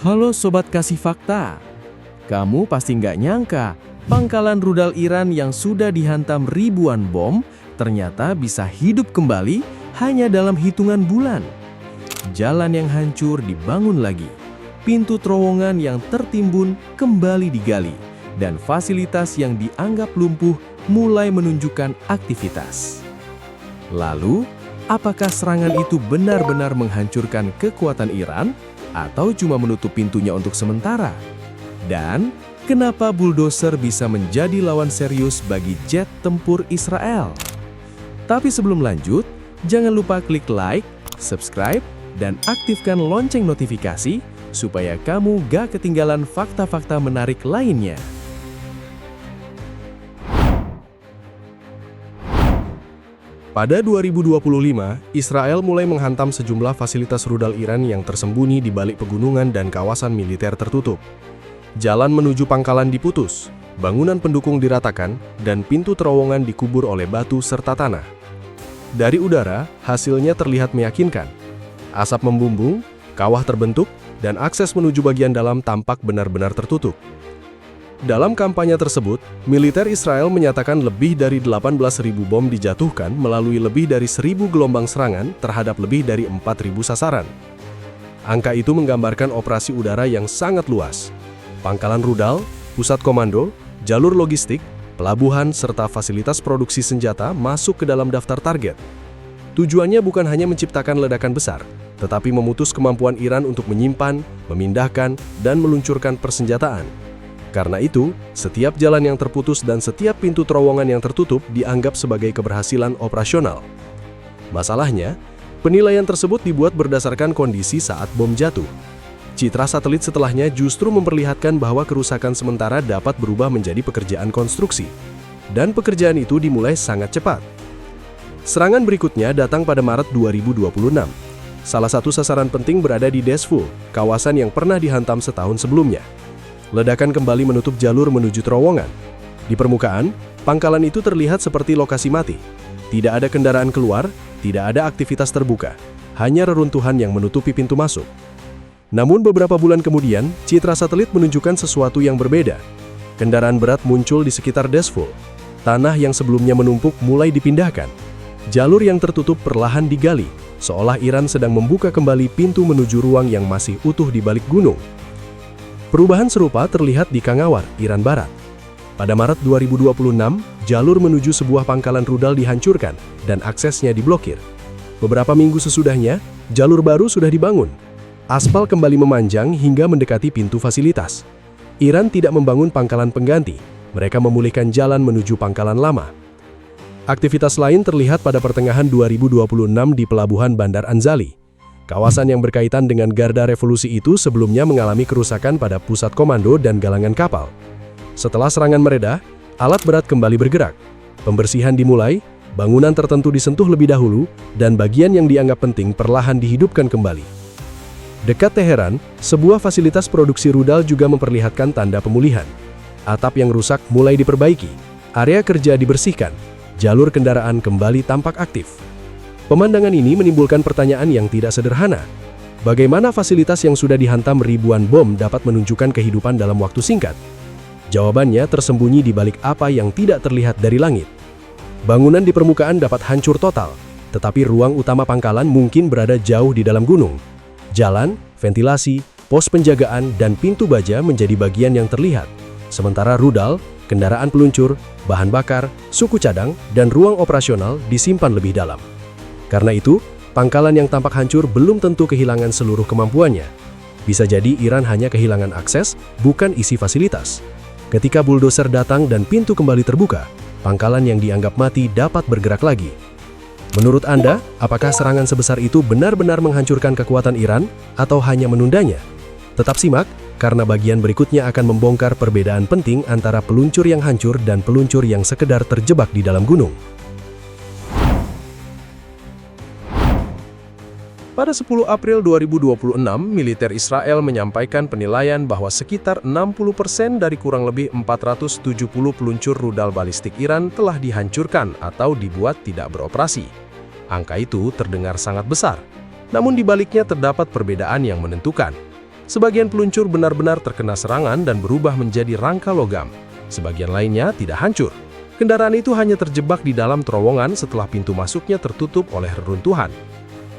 Halo Sobat Kasih Fakta, kamu pasti nggak nyangka pangkalan rudal Iran yang sudah dihantam ribuan bom ternyata bisa hidup kembali hanya dalam hitungan bulan. Jalan yang hancur dibangun lagi, pintu terowongan yang tertimbun kembali digali, dan fasilitas yang dianggap lumpuh mulai menunjukkan aktivitas. Lalu, apakah serangan itu benar-benar menghancurkan kekuatan Iran atau cuma menutup pintunya untuk sementara? Dan kenapa bulldozer bisa menjadi lawan serius bagi jet tempur Israel? Tapi sebelum lanjut, jangan lupa klik like, subscribe, dan aktifkan lonceng notifikasi supaya kamu gak ketinggalan fakta-fakta menarik lainnya. Pada 2025, Israel mulai menghantam sejumlah fasilitas rudal Iran yang tersembunyi di balik pegunungan dan kawasan militer tertutup. Jalan menuju pangkalan diputus, bangunan pendukung diratakan, dan pintu terowongan dikubur oleh batu serta tanah. Dari udara, hasilnya terlihat meyakinkan. Asap membumbung, kawah terbentuk, dan akses menuju bagian dalam tampak benar-benar tertutup. Dalam kampanye tersebut, militer Israel menyatakan lebih dari 18.000 bom dijatuhkan melalui lebih dari 1.000 gelombang serangan terhadap lebih dari 4.000 sasaran. Angka itu menggambarkan operasi udara yang sangat luas. Pangkalan rudal, pusat komando, jalur logistik, pelabuhan, serta fasilitas produksi senjata masuk ke dalam daftar target. Tujuannya bukan hanya menciptakan ledakan besar, tetapi memutus kemampuan Iran untuk menyimpan, memindahkan, dan meluncurkan persenjataan. Karena itu, setiap jalan yang terputus dan setiap pintu terowongan yang tertutup dianggap sebagai keberhasilan operasional. Masalahnya, penilaian tersebut dibuat berdasarkan kondisi saat bom jatuh. Citra satelit setelahnya justru memperlihatkan bahwa kerusakan sementara dapat berubah menjadi pekerjaan konstruksi. Dan pekerjaan itu dimulai sangat cepat. Serangan berikutnya datang pada Maret 2026. Salah satu sasaran penting berada di Desful, kawasan yang pernah dihantam setahun sebelumnya. Ledakan kembali menutup jalur menuju terowongan. Di permukaan, pangkalan itu terlihat seperti lokasi mati. Tidak ada kendaraan keluar, tidak ada aktivitas terbuka, hanya reruntuhan yang menutupi pintu masuk. Namun beberapa bulan kemudian, citra satelit menunjukkan sesuatu yang berbeda. Kendaraan berat muncul di sekitar Desful. Tanah yang sebelumnya menumpuk mulai dipindahkan. Jalur yang tertutup perlahan digali, seolah Iran sedang membuka kembali pintu menuju ruang yang masih utuh di balik gunung. Perubahan serupa terlihat di Kangawar, Iran Barat. Pada Maret 2026, jalur menuju sebuah pangkalan rudal dihancurkan dan aksesnya diblokir. Beberapa minggu sesudahnya, jalur baru sudah dibangun. Aspal kembali memanjang hingga mendekati pintu fasilitas. Iran tidak membangun pangkalan pengganti, mereka memulihkan jalan menuju pangkalan lama. Aktivitas lain terlihat pada pertengahan 2026 di pelabuhan Bandar Anzali. Kawasan yang berkaitan dengan Garda Revolusi itu sebelumnya mengalami kerusakan pada pusat komando dan galangan kapal. Setelah serangan mereda, alat berat kembali bergerak. Pembersihan dimulai, bangunan tertentu disentuh lebih dahulu, dan bagian yang dianggap penting perlahan dihidupkan kembali. Dekat Teheran, sebuah fasilitas produksi rudal juga memperlihatkan tanda pemulihan. Atap yang rusak mulai diperbaiki, area kerja dibersihkan, jalur kendaraan kembali tampak aktif. Pemandangan ini menimbulkan pertanyaan yang tidak sederhana. Bagaimana fasilitas yang sudah dihantam ribuan bom dapat menunjukkan kehidupan dalam waktu singkat? Jawabannya tersembunyi di balik apa yang tidak terlihat dari langit. Bangunan di permukaan dapat hancur total, tetapi ruang utama pangkalan mungkin berada jauh di dalam gunung. Jalan, ventilasi, pos penjagaan, dan pintu baja menjadi bagian yang terlihat. Sementara rudal, kendaraan peluncur, bahan bakar, suku cadang, dan ruang operasional disimpan lebih dalam. Karena itu, pangkalan yang tampak hancur belum tentu kehilangan seluruh kemampuannya. Bisa jadi Iran hanya kehilangan akses, bukan isi fasilitas. Ketika bulldozer datang dan pintu kembali terbuka, pangkalan yang dianggap mati dapat bergerak lagi. Menurut Anda, apakah serangan sebesar itu benar-benar menghancurkan kekuatan Iran atau hanya menundanya? Tetap simak, karena bagian berikutnya akan membongkar perbedaan penting antara peluncur yang hancur dan peluncur yang sekedar terjebak di dalam gunung. Pada 10 April 2026, militer Israel menyampaikan penilaian bahwa sekitar 60% dari kurang lebih 470 peluncur rudal balistik Iran telah dihancurkan atau dibuat tidak beroperasi. Angka itu terdengar sangat besar, namun di baliknya terdapat perbedaan yang menentukan. Sebagian peluncur benar-benar terkena serangan dan berubah menjadi rangka logam. Sebagian lainnya tidak hancur. Kendaraan itu hanya terjebak di dalam terowongan setelah pintu masuknya tertutup oleh reruntuhan.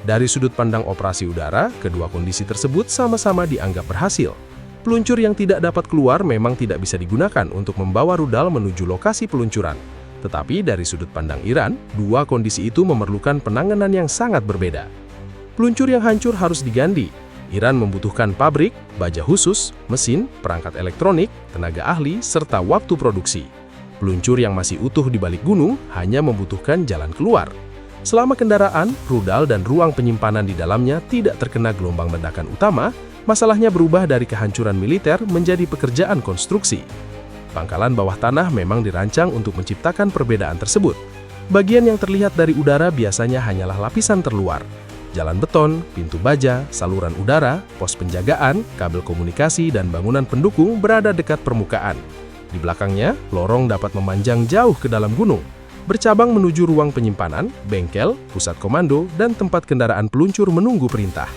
Dari sudut pandang operasi udara, kedua kondisi tersebut sama-sama dianggap berhasil. Peluncur yang tidak dapat keluar memang tidak bisa digunakan untuk membawa rudal menuju lokasi peluncuran. Tetapi dari sudut pandang Iran, dua kondisi itu memerlukan penanganan yang sangat berbeda. Peluncur yang hancur harus diganti. Iran membutuhkan pabrik, baja khusus, mesin, perangkat elektronik, tenaga ahli, serta waktu produksi. Peluncur yang masih utuh di balik gunung hanya membutuhkan jalan keluar. Selama kendaraan, rudal, dan ruang penyimpanan di dalamnya tidak terkena gelombang ledakan utama, masalahnya berubah dari kehancuran militer menjadi pekerjaan konstruksi. Pangkalan bawah tanah memang dirancang untuk menciptakan perbedaan tersebut. Bagian yang terlihat dari udara biasanya hanyalah lapisan terluar. Jalan beton, pintu baja, saluran udara, pos penjagaan, kabel komunikasi, dan bangunan pendukung berada dekat permukaan. Di belakangnya, lorong dapat memanjang jauh ke dalam gunung, bercabang menuju ruang penyimpanan, bengkel, pusat komando, dan tempat kendaraan peluncur menunggu perintah.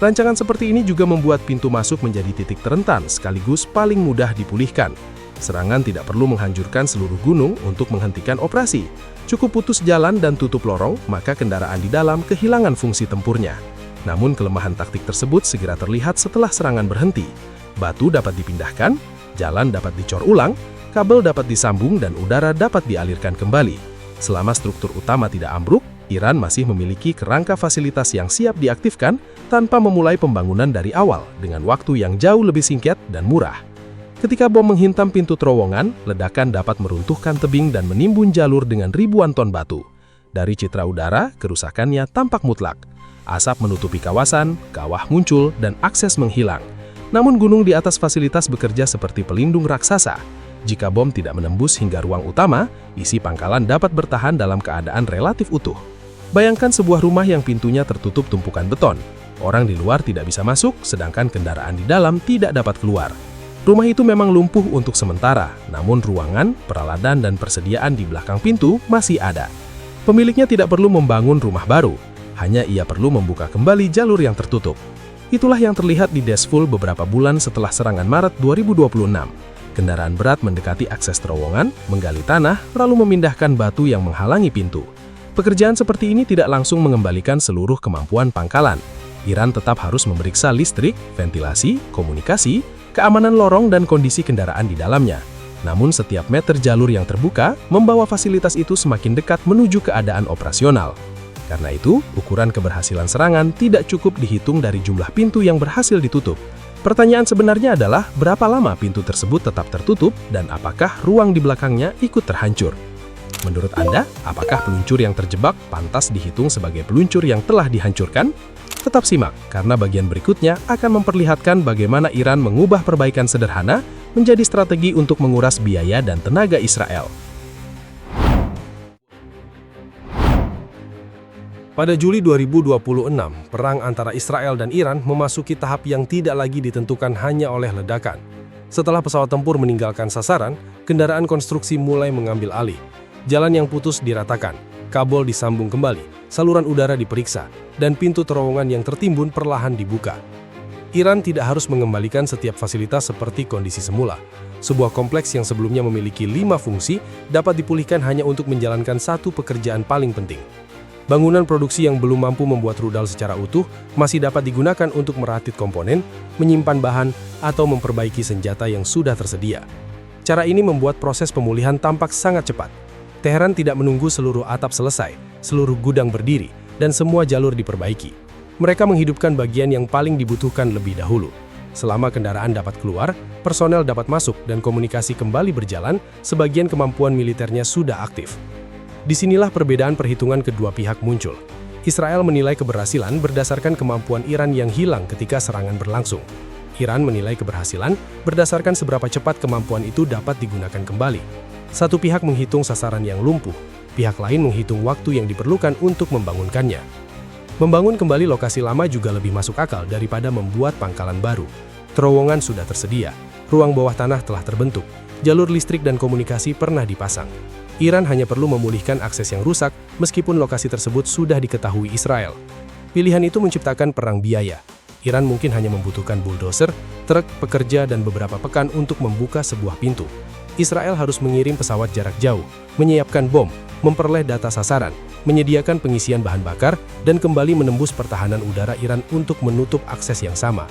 Rancangan seperti ini juga membuat pintu masuk menjadi titik terentan sekaligus paling mudah dipulihkan. Serangan tidak perlu menghancurkan seluruh gunung untuk menghentikan operasi. Cukup putus jalan dan tutup lorong, maka kendaraan di dalam kehilangan fungsi tempurnya. Namun kelemahan taktik tersebut segera terlihat setelah serangan berhenti. Batu dapat dipindahkan, jalan dapat dicor ulang, kabel dapat disambung, dan udara dapat dialirkan kembali. Selama struktur utama tidak ambruk, Iran masih memiliki kerangka fasilitas yang siap diaktifkan tanpa memulai pembangunan dari awal dengan waktu yang jauh lebih singkat dan murah. Ketika bom menghintam pintu terowongan, ledakan dapat meruntuhkan tebing dan menimbun jalur dengan ribuan ton batu. Dari citra udara, kerusakannya tampak mutlak. Asap menutupi kawasan, kawah muncul, dan akses menghilang. Namun gunung di atas fasilitas bekerja seperti pelindung raksasa. Jika bom tidak menembus hingga ruang utama, isi pangkalan dapat bertahan dalam keadaan relatif utuh. Bayangkan sebuah rumah yang pintunya tertutup tumpukan beton. Orang di luar tidak bisa masuk, sedangkan kendaraan di dalam tidak dapat keluar. Rumah itu memang lumpuh untuk sementara, namun ruangan, peralatan, dan persediaan di belakang pintu masih ada. Pemiliknya tidak perlu membangun rumah baru, hanya ia perlu membuka kembali jalur yang tertutup. Itulah yang terlihat di Deshful beberapa bulan setelah serangan Maret 2026. Kendaraan berat mendekati akses terowongan, menggali tanah, lalu memindahkan batu yang menghalangi pintu. Pekerjaan seperti ini tidak langsung mengembalikan seluruh kemampuan pangkalan. Iran tetap harus memeriksa listrik, ventilasi, komunikasi, keamanan lorong, dan kondisi kendaraan di dalamnya. Namun setiap meter jalur yang terbuka membawa fasilitas itu semakin dekat menuju keadaan operasional. Karena itu, ukuran keberhasilan serangan tidak cukup dihitung dari jumlah pintu yang berhasil ditutup. Pertanyaan sebenarnya adalah berapa lama pintu tersebut tetap tertutup dan apakah ruang di belakangnya ikut terhancur. Menurut Anda, apakah peluncur yang terjebak pantas dihitung sebagai peluncur yang telah dihancurkan? Tetap simak, karena bagian berikutnya akan memperlihatkan bagaimana Iran mengubah perbaikan sederhana menjadi strategi untuk menguras biaya dan tenaga Israel. Pada Juli 2026, perang antara Israel dan Iran memasuki tahap yang tidak lagi ditentukan hanya oleh ledakan. Setelah pesawat tempur meninggalkan sasaran, kendaraan konstruksi mulai mengambil alih. Jalan yang putus diratakan, kabel disambung kembali, saluran udara diperiksa, dan pintu terowongan yang tertimbun perlahan dibuka. Iran tidak harus mengembalikan setiap fasilitas seperti kondisi semula. Sebuah kompleks yang sebelumnya memiliki 5 fungsi dapat dipulihkan hanya untuk menjalankan satu pekerjaan paling penting. Bangunan produksi yang belum mampu membuat rudal secara utuh masih dapat digunakan untuk merakit komponen, menyimpan bahan, atau memperbaiki senjata yang sudah tersedia. Cara ini membuat proses pemulihan tampak sangat cepat. Teheran tidak menunggu seluruh atap selesai, seluruh gudang berdiri, dan semua jalur diperbaiki. Mereka menghidupkan bagian yang paling dibutuhkan lebih dahulu. Selama kendaraan dapat keluar, personel dapat masuk, dan komunikasi kembali berjalan, sebagian kemampuan militernya sudah aktif. Disinilah perbedaan perhitungan kedua pihak muncul. Israel menilai keberhasilan berdasarkan kemampuan Iran yang hilang ketika serangan berlangsung. Iran menilai keberhasilan berdasarkan seberapa cepat kemampuan itu dapat digunakan kembali. Satu pihak menghitung sasaran yang lumpuh, pihak lain menghitung waktu yang diperlukan untuk membangunkannya. Membangun kembali lokasi lama juga lebih masuk akal daripada membuat pangkalan baru. Terowongan sudah tersedia, ruang bawah tanah telah terbentuk, jalur listrik dan komunikasi pernah dipasang. Iran hanya perlu memulihkan akses yang rusak meskipun lokasi tersebut sudah diketahui Israel. Pilihan itu menciptakan perang biaya. Iran mungkin hanya membutuhkan bulldozer, truk, pekerja, dan beberapa pekan untuk membuka sebuah pintu. Israel harus mengirim pesawat jarak jauh, menyiapkan bom, memperoleh data sasaran, menyediakan pengisian bahan bakar, dan kembali menembus pertahanan udara Iran untuk menutup akses yang sama.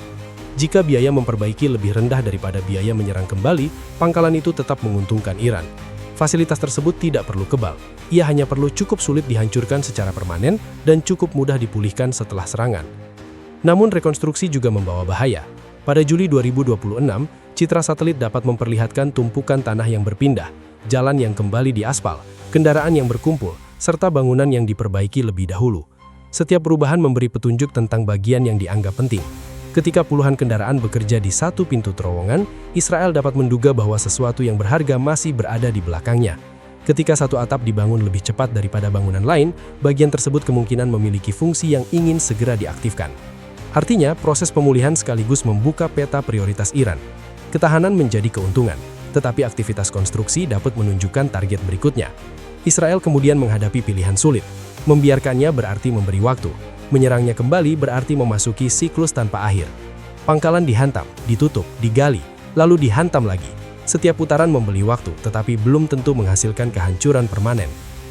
Jika biaya memperbaiki lebih rendah daripada biaya menyerang kembali, pangkalan itu tetap menguntungkan Iran. Fasilitas tersebut tidak perlu kebal, ia hanya perlu cukup sulit dihancurkan secara permanen dan cukup mudah dipulihkan setelah serangan. Namun rekonstruksi juga membawa bahaya. Pada Juli 2026, citra satelit dapat memperlihatkan tumpukan tanah yang berpindah, jalan yang kembali diaspal, kendaraan yang berkumpul, serta bangunan yang diperbaiki lebih dahulu. Setiap perubahan memberi petunjuk tentang bagian yang dianggap penting. Ketika puluhan kendaraan bekerja di satu pintu terowongan, Israel dapat menduga bahwa sesuatu yang berharga masih berada di belakangnya. Ketika satu atap dibangun lebih cepat daripada bangunan lain, bagian tersebut kemungkinan memiliki fungsi yang ingin segera diaktifkan. Artinya, proses pemulihan sekaligus membuka peta prioritas Iran. Ketahanan menjadi keuntungan, tetapi aktivitas konstruksi dapat menunjukkan target berikutnya. Israel kemudian menghadapi pilihan sulit. Membiarkannya berarti memberi waktu. Menyerangnya kembali berarti memasuki siklus tanpa akhir. Pangkalan dihantam, ditutup, digali, lalu dihantam lagi. Setiap putaran membeli waktu, tetapi belum tentu menghasilkan kehancuran permanen.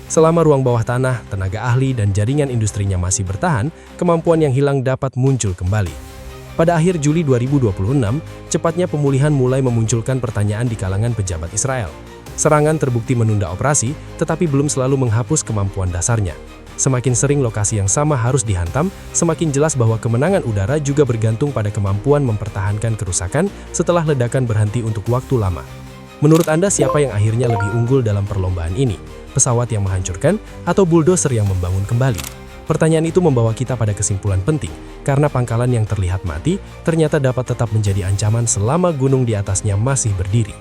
Selama ruang bawah tanah, tenaga ahli, dan jaringan industrinya masih bertahan, kemampuan yang hilang dapat muncul kembali. Pada akhir Juli 2026, cepatnya pemulihan mulai memunculkan pertanyaan di kalangan pejabat Israel. Serangan terbukti menunda operasi, tetapi belum selalu menghapus kemampuan dasarnya. Semakin sering lokasi yang sama harus dihantam, semakin jelas bahwa kemenangan udara juga bergantung pada kemampuan mempertahankan kerusakan setelah ledakan berhenti untuk waktu lama. Menurut Anda, siapa yang akhirnya lebih unggul dalam perlombaan ini? Pesawat yang menghancurkan atau bulldozer yang membangun kembali? Pertanyaan itu membawa kita pada kesimpulan penting, karena pangkalan yang terlihat mati ternyata dapat tetap menjadi ancaman selama gunung di atasnya masih berdiri.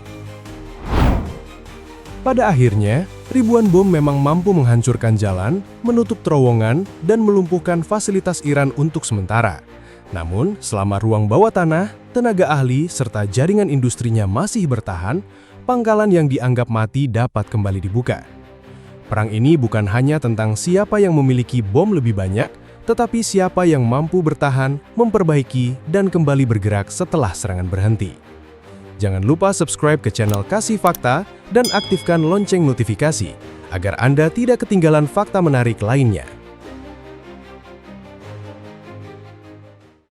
Pada akhirnya, ribuan bom memang mampu menghancurkan jalan, menutup terowongan, dan melumpuhkan fasilitas Iran untuk sementara. Namun, selama ruang bawah tanah, tenaga ahli, serta jaringan industrinya masih bertahan, pangkalan yang dianggap mati dapat kembali dibuka. Perang ini bukan hanya tentang siapa yang memiliki bom lebih banyak, tetapi siapa yang mampu bertahan, memperbaiki, dan kembali bergerak setelah serangan berhenti. Jangan lupa subscribe ke channel Kasih Fakta dan aktifkan lonceng notifikasi agar Anda tidak ketinggalan fakta menarik lainnya.